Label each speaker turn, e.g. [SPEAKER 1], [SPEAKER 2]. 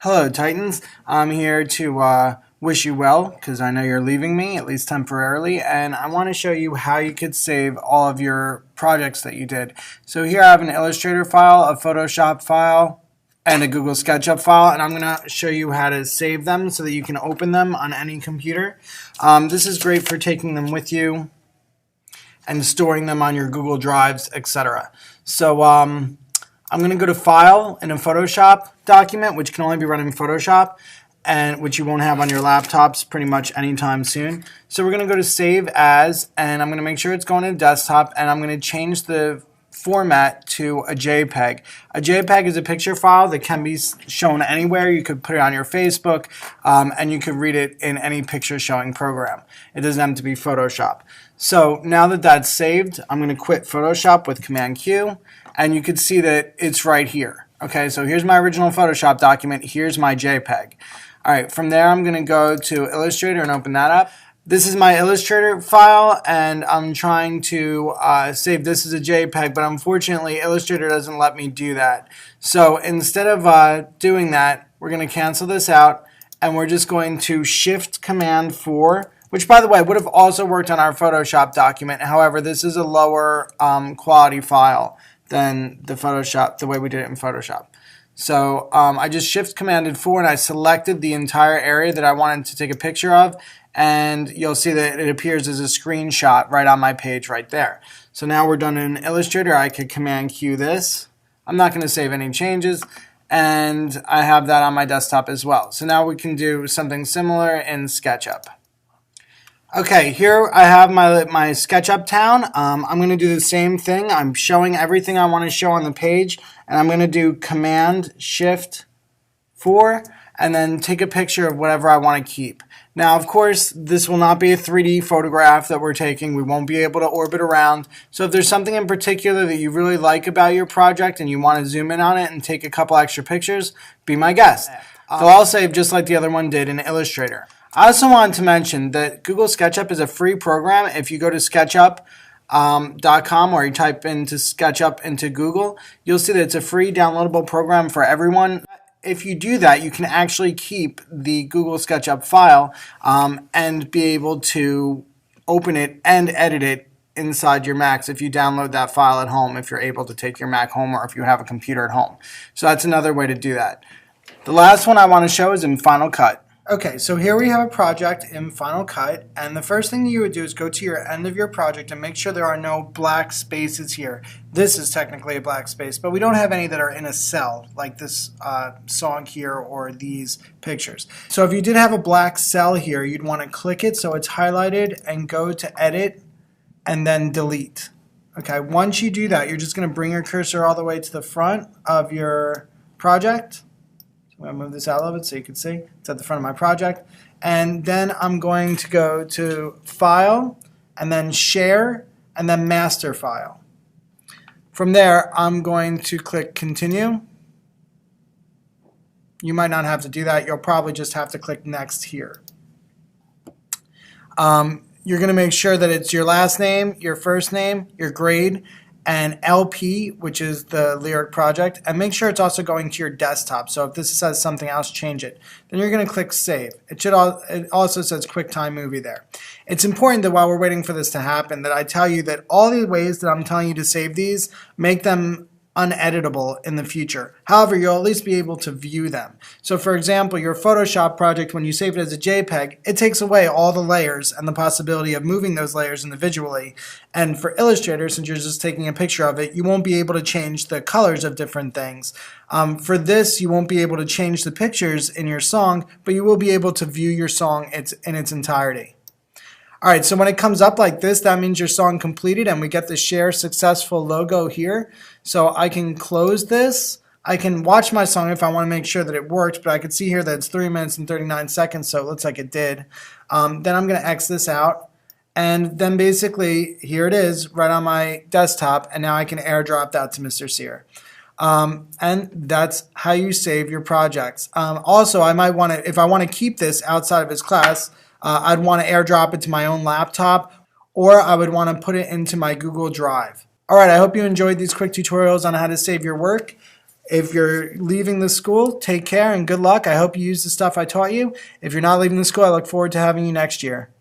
[SPEAKER 1] Hello, Titans. I'm here to wish you well because I know you're leaving me, at least temporarily, and I want to show you how you could save all of your projects that you did. So here I have an Illustrator file, a Photoshop file, and a Google SketchUp file, and I'm going to show you how to save them so that you can open them on any computer. This is great for taking them with you and storing them on your Google Drives, etc. So I'm going to go to File in a Photoshop document, which can only be run in Photoshop, and which you won't have on your laptops pretty much anytime soon. So we're going to go to Save As, and I'm going to make sure it's going to desktop, and I'm going to change the format to a JPEG. A JPEG is a picture file that can be shown anywhere. You could put it on your Facebook, and you could read it in any picture showing program. It doesn't have to be Photoshop. So now that that's saved, I'm going to quit Photoshop with Command Q, and you can see that it's right here. Okay, so here's my original Photoshop document. Here's my JPEG. All right, from there I'm going to go to Illustrator and open that up. This is my Illustrator file, and I'm trying to save this as a JPEG, but unfortunately Illustrator doesn't let me do that. So instead of doing that, we're going to cancel this out, and we're just going to Shift Command 4, which by the way would have also worked on our Photoshop document. However, this is a lower quality file than the way we did it in Photoshop. So I just Shift Commanded 4 and I selected the entire area that I wanted to take a picture of, and you'll see that it appears as a screenshot right on my page right there. So now we're done in Illustrator. I could Command Q this. I'm not going to save any changes, and I have that on my desktop as well. So now we can do something similar in SketchUp. Okay, here I have my SketchUp town. I'm going to do the same thing. I'm showing everything I want to show on the page, and I'm going to do Command Shift 4 and then take a picture of whatever I want to keep. Now, of course, this will not be a 3D photograph that we're taking. We won't be able to orbit around. So if there's something in particular that you really like about your project and you want to zoom in on it and take a couple extra pictures, be my guest. They'll all save just like the other one did in Illustrator. I also wanted to mention that Google SketchUp is a free program. If you go to SketchUp.com or you type into SketchUp into Google, you'll see that it's a free downloadable program for everyone. If you do that, you can actually keep the Google SketchUp file and be able to open it and edit it inside your Macs if you download that file at home, if you're able to take your Mac home or if you have a computer at home. So that's another way to do that. The last one I want to show is in Final Cut. Okay, so here we have a project in Final Cut, and the first thing you would do is go to your end of your project and make sure there are no black spaces here. This is technically a black space, but we don't have any that are in a cell, like this song here or these pictures. So if you did have a black cell here, you'd want to click it so it's highlighted and go to Edit and then Delete. Okay, once you do that, you're just going to bring your cursor all the way to the front of your project. I'm going to move this out a little bit so you can see. It's at the front of my project. And then I'm going to go to File, and then Share, and then Master File. From there, I'm going to click Continue. You might not have to do that. You'll probably just have to click Next here. You're going to make sure that it's your last name, your first name, your grade, and LP, which is the lyric project, and make sure it's also going to your desktop. So if this says something else, change it. Then you're going to click Save. It also says QuickTime Movie there. It's important that while we're waiting for this to happen, that I tell you that all the ways that I'm telling you to save these, make them uneditable in the future. However, you'll at least be able to view them. So for example, your Photoshop project, when you save it as a JPEG, it takes away all the layers and the possibility of moving those layers individually. And for Illustrator, since you're just taking a picture of it, you won't be able to change the colors of different things. For this, you won't be able to change the pictures in your song, but you will be able to view your song in its entirety. Alright, so when it comes up like this, that means your song completed and we get the Share Successful logo here. So I can close this. I can watch my song if I want to make sure that it worked, but I can see here that it's 3 minutes and 39 seconds, so it looks like it did. Then I'm going to X this out, and then basically here it is right on my desktop, and now I can airdrop that to Mr. Cier. And that's how you save your projects. Also, I might want to, if I want to keep this outside of his class, I'd want to airdrop it to my own laptop, or I would want to put it into my Google Drive. Alright, I hope you enjoyed these quick tutorials on how to save your work. If you're leaving the school, take care and good luck. I hope you use the stuff I taught you. If you're not leaving the school, I look forward to having you next year.